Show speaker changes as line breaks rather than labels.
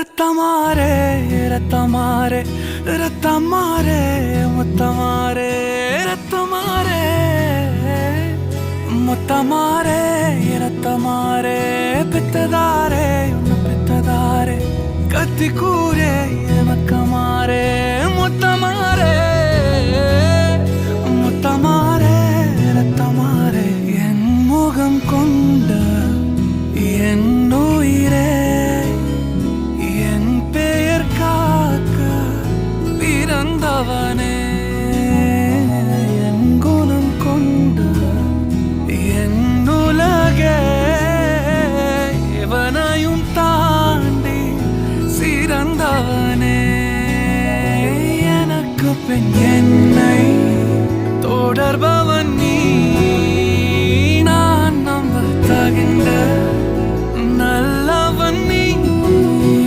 ரத்தமாரே ரத்தமாரே ரத்தமாரே முத்தமாரே ரத்தமாரே முத்தமாரே ரத்தமாரே பித்ததாரே உன்னை பித்ததாரே கத்தி கூரே மக்கமாரே முத்தமாரே முத்தமாரே ரத்தமாரே என் முகம் கொண்ட என் உயிரே என் பெயர் காக்க பிறந்தவனே என் குணம் கொண்ட என் உலகே எவனையும் தாண்டி சிறந்தவனே எனக்கு பின் என்னை தொடர்பவன் நீ